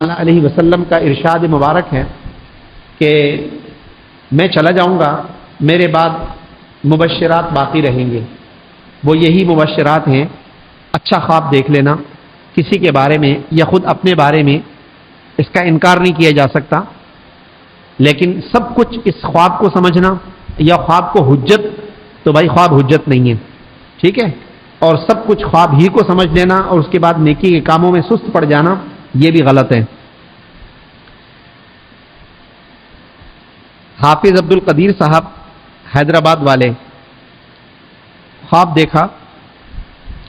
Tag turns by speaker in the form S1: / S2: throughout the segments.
S1: اللہ علیہ وسلم کا ارشاد مبارک ہے کہ میں چلا جاؤں گا، میرے بعد مبشرات باقی رہیں گے۔ وہ یہی مبشرات ہیں، اچھا خواب دیکھ لینا کسی کے بارے میں یا خود اپنے بارے میں، اس کا انکار نہیں کیا جا سکتا، لیکن سب کچھ اس خواب کو سمجھنا یا خواب کو حجت، تو بھائی خواب حجت نہیں ہے، ٹھیک ہے، اور سب کچھ خواب ہی کو سمجھ لینا اور اس کے بعد نیکی کے کاموں میں سست پڑ جانا، یہ بھی غلط ہے۔ حافظ عبد القدیر صاحب حیدرآباد والے، خواب دیکھا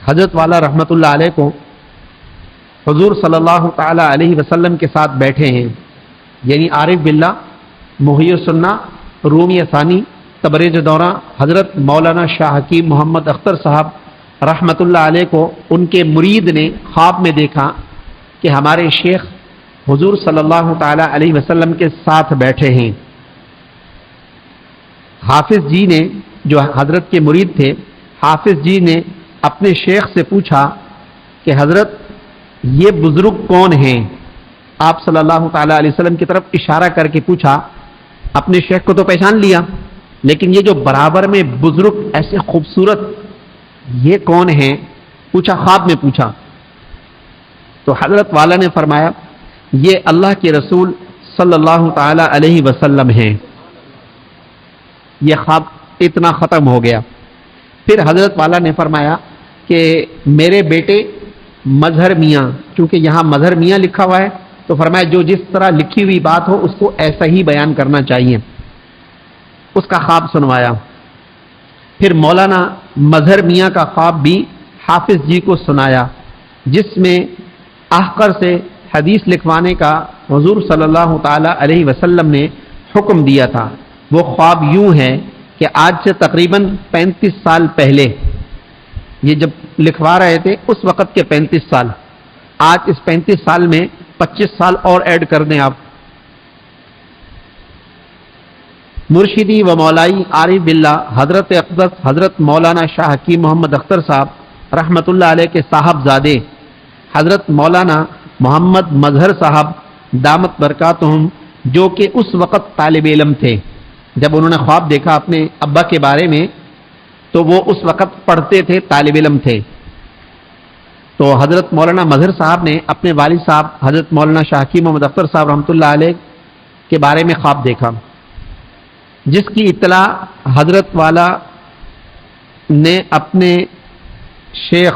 S1: حضرت والا رحمۃ اللہ علیہ کو حضور صلی اللہ تعالی علیہ وسلم کے ساتھ بیٹھے ہیں، یعنی عارف باللہ محی السنہ رومی ثانی تبریز دورہ حضرت مولانا شاہ حکیم محمد اختر صاحب رحمۃ اللہ علیہ کو ان کے مرید نے خواب میں دیکھا کہ ہمارے شیخ حضور صلی اللہ تعالی علیہ وسلم کے ساتھ بیٹھے ہیں۔ حافظ جی نے، جو حضرت کے مرید تھے، حافظ جی نے اپنے شیخ سے پوچھا کہ حضرت یہ بزرگ کون ہیں؟ آپ صلی اللہ تعالی علیہ وسلم کی طرف اشارہ کر کے پوچھا، اپنے شیخ کو تو پہچان لیا، لیکن یہ جو برابر میں بزرگ ایسے خوبصورت، یہ کون ہیں؟ پوچھا، خواب میں پوچھا۔ تو حضرت والا نے فرمایا یہ اللہ کے رسول صلی اللہ تعالی علیہ وسلم ہیں۔ یہ خواب اتنا ختم ہو گیا۔ پھر حضرت والا نے فرمایا کہ میرے بیٹے مظہر میاں، چونکہ یہاں مظہر میاں لکھا ہوا ہے تو فرمایا جو جس طرح لکھی ہوئی بات ہو اس کو ایسا ہی بیان کرنا چاہیے۔ اس کا خواب سنوایا۔ پھر مولانا مظہر میاں کا خواب بھی حافظ جی کو سنایا، جس میں احقر سے حدیث لکھوانے کا حضور صلی اللہ تعالی علیہ وسلم نے حکم دیا تھا۔ وہ خواب یوں ہے کہ آج سے تقریباً 35 سال پہلے، یہ جب لکھوا رہے تھے اس وقت کے 35 سال، آج اس 35 سال میں 25 سال اور ایڈ کر دیں آپ۔ مرشدی و مولائی عارف باللہ حضرت اقدس حضرت مولانا شاہ حکیم محمد اختر صاحب رحمۃ اللہ علیہ کے صاحبزادے حضرت مولانا محمد مظہر صاحب دامت برکاتہم، جو کہ اس وقت طالب علم تھے، جب انہوں نے خواب دیکھا اپنے ابا کے بارے میں تو وہ اس وقت پڑھتے تھے، طالب علم تھے۔ تو حضرت مولانا مظہر صاحب نے اپنے والد صاحب حضرت مولانا شاہ حکیم محمد اختر صاحب رحمۃ اللہ علیہ کے بارے میں خواب دیکھا، جس کی اطلاع حضرت والا نے اپنے شیخ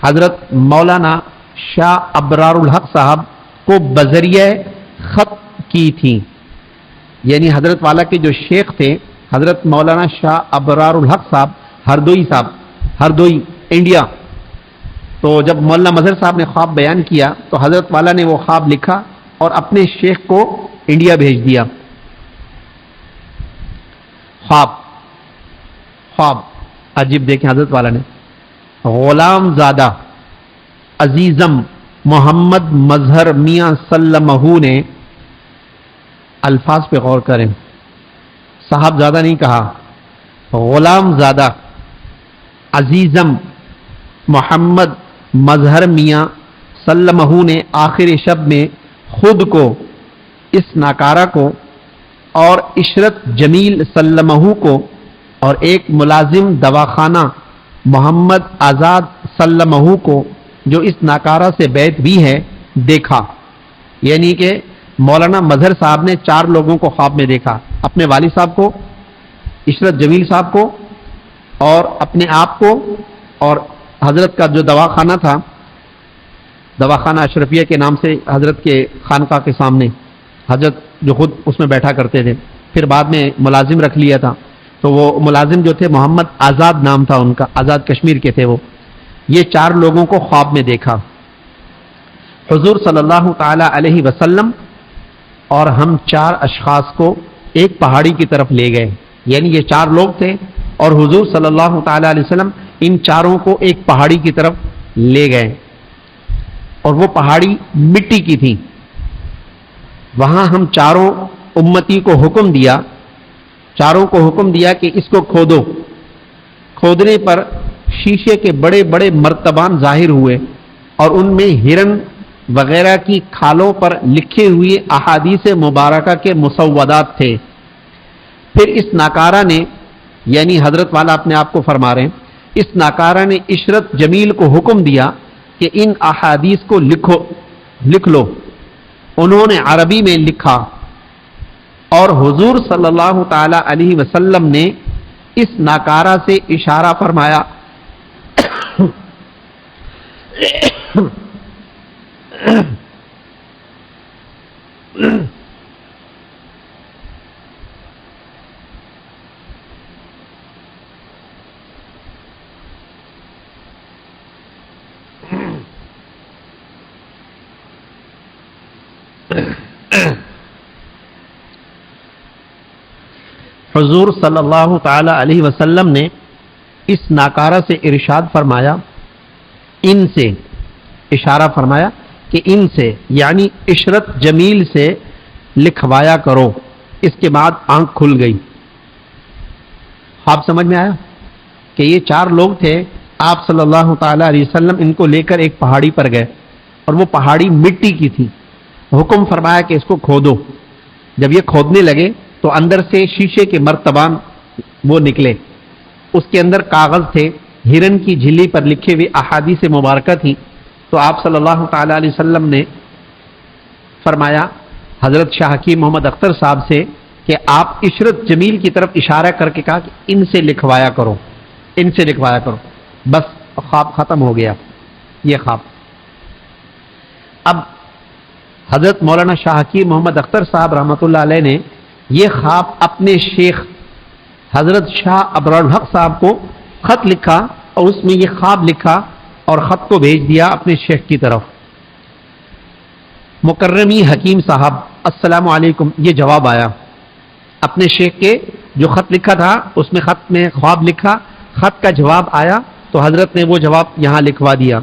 S1: حضرت مولانا شاہ ابرار الحق صاحب کو بذریعہ خط کی تھی، یعنی حضرت والا کے جو شیخ تھے حضرت مولانا شاہ ابرار الحق صاحب ہردوئی انڈیا، تو جب مولانا مظہر صاحب نے خواب بیان کیا تو حضرت والا نے وہ خواب لکھا اور اپنے شیخ کو انڈیا بھیج دیا۔ خواب عجیب دیکھیں، حضرت والا نے غلام زادہ عزیزم محمد مظہر میاں سلمہ نے، الفاظ پہ غور کریں، صاحب زادہ نہیں کہا، غلام زادہ عزیزم محمد مظہر میاں سلمہ نے آخر شب میں خود کو، اس ناکارہ کو اور عشرت جمیل سلمہ کو اور ایک ملازم دواخانہ محمد آزاد سلمہ کو، جو اس ناکارہ سے بیت بھی ہے، دیکھا۔ یعنی کہ مولانا مظہر صاحب نے 4 لوگوں کو خواب میں دیکھا، اپنے والد صاحب کو، عشرت جمیل صاحب کو اور اپنے آپ کو، اور حضرت کا جو دواخانہ تھا، دواخانہ اشرفیہ کے نام سے حضرت کے خانقاہ کے سامنے حضرت جو خود اس میں بیٹھا کرتے تھے، پھر بعد میں ملازم رکھ لیا تھا، تو وہ ملازم جو تھے محمد آزاد نام تھا ان کا، آزاد کشمیر کے تھے وہ۔ یہ 4 لوگوں کو خواب میں دیکھا۔ حضور صلی اللہ تعالی علیہ وسلم اور ہم 4 اشخاص کو ایک پہاڑی کی طرف لے گئے، یعنی یہ 4 لوگ تھے اور حضور صلی اللہ تعالی علیہ وسلم ان 4 کو ایک پہاڑی کی طرف لے گئے، اور وہ پہاڑی مٹی کی تھی۔ وہاں ہم 4 امتی کو حکم دیا، 4 کو حکم دیا کہ اس کو کھودو۔ کھودنے پر شیشے کے بڑے بڑے مرتبان ظاہر ہوئے اور ان میں ہرن وغیرہ کی کھالوں پر لکھے ہوئے احادیث مبارکہ کے مسودات تھے۔ پھر اس ناکارہ نے، یعنی حضرت والا اپنے آپ کو فرما رہے ہیں، اس ناکارہ نے عشرت جمیل کو حکم دیا کہ ان احادیث کو لکھ لو۔ انہوں نے عربی میں لکھا اور حضور صلی اللہ تعالی علیہ وسلم نے اس ناکارہ سے اشارہ فرمایا حضور صلی اللہ تعالی علیہ وسلم نے اس ناکارہ سے ارشاد فرمایا، ان سے اشارہ فرمایا کہ ان سے یعنی عشرت جمیل سے لکھوایا کرو۔ اس کے بعد آنکھ کھل گئی۔ آپ سمجھ میں آیا کہ یہ 4 لوگ تھے، آپ صلی اللہ تعالی علیہ وسلم ان کو لے کر ایک پہاڑی پر گئے اور وہ پہاڑی مٹی کی تھی۔ حکم فرمایا کہ اس کو کھودو۔ جب یہ کھودنے لگے تو اندر سے شیشے کے مرتبان وہ نکلے، اس کے اندر کاغذ تھے، ہرن کی جھلی پر لکھے ہوئے احادیث مبارکہ تھی۔ تو آپ صلی اللہ تعالی علیہ وسلم نے فرمایا حضرت شاہ حکیم محمد اختر صاحب سے کہ آپ عشرت جمیل کی طرف اشارہ کر کے کہا کہ ان سے لکھوایا کرو، ان سے لکھوایا کرو۔ بس خواب ختم ہو گیا یہ خواب۔ اب حضرت مولانا شاہ حکیم محمد اختر صاحب رحمۃ اللہ علیہ نے یہ خواب اپنے شیخ حضرت شاہ ابرالحق صاحب کو خط لکھا اور اس میں یہ خواب لکھا اور خط کو بھیج دیا اپنے شیخ کی طرف۔ مکرمی حکیم صاحب السلام علیکم، یہ جواب آیا اپنے شیخ کے جو خط لکھا تھا، اس میں خط میں خواب لکھا، خط کا جواب آیا تو حضرت نے وہ جواب یہاں لکھوا دیا۔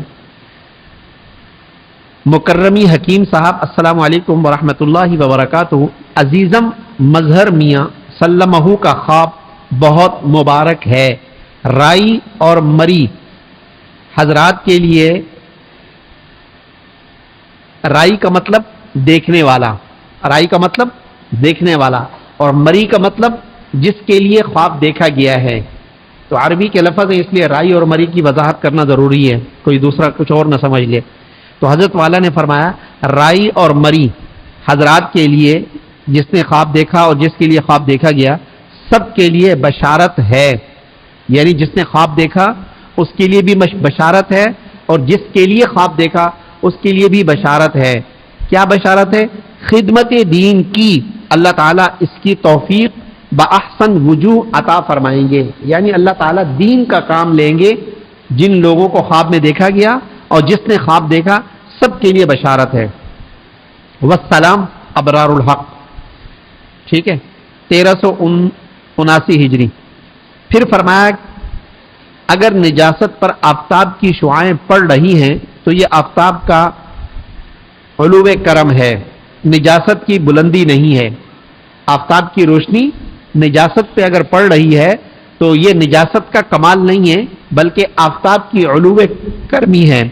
S1: مکرمی حکیم صاحب السلام علیکم ورحمۃ اللہ وبرکاتہ، عزیزم مظہر میاں سلمہ کا خواب بہت مبارک ہے۔ رائی اور مری حضرات کے لیے، رائی کا مطلب دیکھنے والا، رائی کا مطلب دیکھنے والا، اور مری کا مطلب جس کے لیے خواب دیکھا گیا ہے۔ تو عربی کے لفظ ہیں، اس لیے رائی اور مری کی وضاحت کرنا ضروری ہے، کوئی دوسرا کچھ اور نہ سمجھ لے۔ تو حضرت والا نے فرمایا رائی اور مری حضرات کے لیے، جس نے خواب دیکھا اور جس کے لیے خواب دیکھا گیا، سب کے لیے بشارت ہے۔ یعنی جس نے خواب دیکھا اس کے لیے بھی بشارت ہے، اور جس کے لیے خواب دیکھا اس کے لیے بھی بشارت ہے۔ کیا بشارت ہے؟ خدمت دین کی اللہ تعالیٰ اس کی توفیق بأحسن وجوہ عطا فرمائیں گے، یعنی اللہ تعالیٰ دین کا کام لیں گے۔ جن لوگوں کو خواب میں دیکھا گیا اور جس نے خواب دیکھا سب کے لیے بشارت ہے۔ والسلام ابرار الحق، ٹھیک ہے، 1379 ہجری۔ پھر فرمایا اگر نجاست پر آفتاب کی شعاعیں پڑ رہی ہیں تو یہ آفتاب کا علو کرم ہے، نجاست کی بلندی نہیں ہے۔ آفتاب کی روشنی نجاست پہ اگر پڑ رہی ہے تو یہ نجاست کا کمال نہیں ہے، بلکہ آفتاب کی علو کرمی ہے۔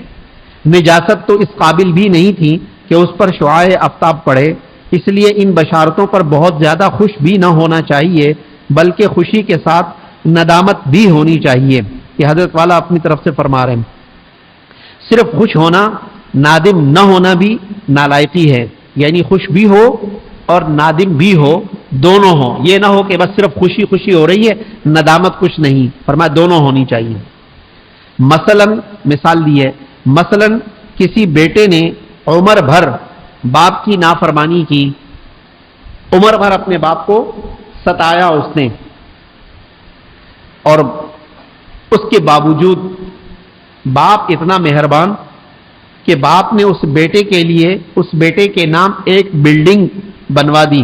S1: نجاست تو اس قابل بھی نہیں تھی کہ اس پر شعاع آفتاب پڑے، اس لیے ان بشارتوں پر بہت زیادہ خوش بھی نہ ہونا چاہیے، بلکہ خوشی کے ساتھ ندامت بھی ہونی چاہیے۔ کہ حضرت والا اپنی طرف سے فرما رہے ہیں صرف خوش ہونا، نادم نہ ہونا بھی نالائقی ہے، یعنی خوش بھی ہو اور نادم بھی ہو، دونوں ہو۔ یہ نہ ہو کہ بس صرف خوشی خوشی ہو رہی ہے، ندامت کچھ نہیں، فرمایا دونوں ہونی چاہیے۔ مثلا مثال دی ہے، مثلا کسی بیٹے نے عمر بھر باپ کی نافرمانی کی، عمر بھر اپنے باپ کو ستایا اس نے، اور اس کے باوجود باپ اتنا مہربان کہ باپ نے اس بیٹے کے لیے اس بیٹے کے نام ایک بلڈنگ بنوا دی،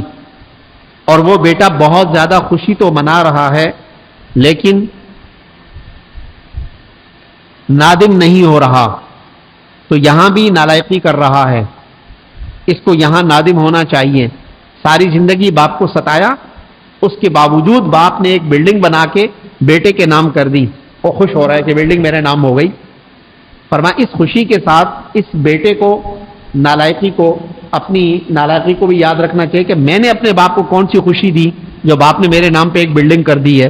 S1: اور وہ بیٹا بہت زیادہ خوشی تو منا رہا ہے لیکن نادم نہیں ہو رہا، تو یہاں بھی نالائقی کر رہا ہے، اس کو یہاں نادم ہونا چاہیے۔ ساری زندگی باپ کو ستایا، اس کے باوجود باپ نے ایک بلڈنگ بنا کے بیٹے کے نام کر دی، وہ خوش ہو رہا ہے کہ بلڈنگ میرے نام ہو گئی۔ فرمایا اس خوشی کے ساتھ اس بیٹے کو نالائقی کو اپنی نالائقی کو بھی یاد رکھنا چاہیے کہ میں نے اپنے باپ کو کون سی خوشی دی جو باپ نے میرے نام پہ ایک بلڈنگ کر دی ہے.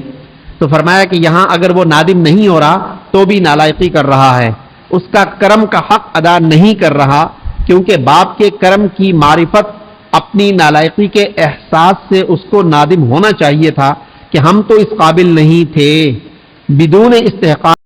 S1: تو فرمایا کہ یہاں اگر وہ نادم نہیں ہو رہا تو بھی نالائقی کر رہا ہے, اس کا کرم کا حق ادا نہیں کر رہا, کیونکہ باپ کے کرم کی معرفت اپنی نالائقی کے احساس سے اس کو نادم ہونا چاہیے تھا کہ ہم تو اس قابل نہیں تھے. بدون استحقاق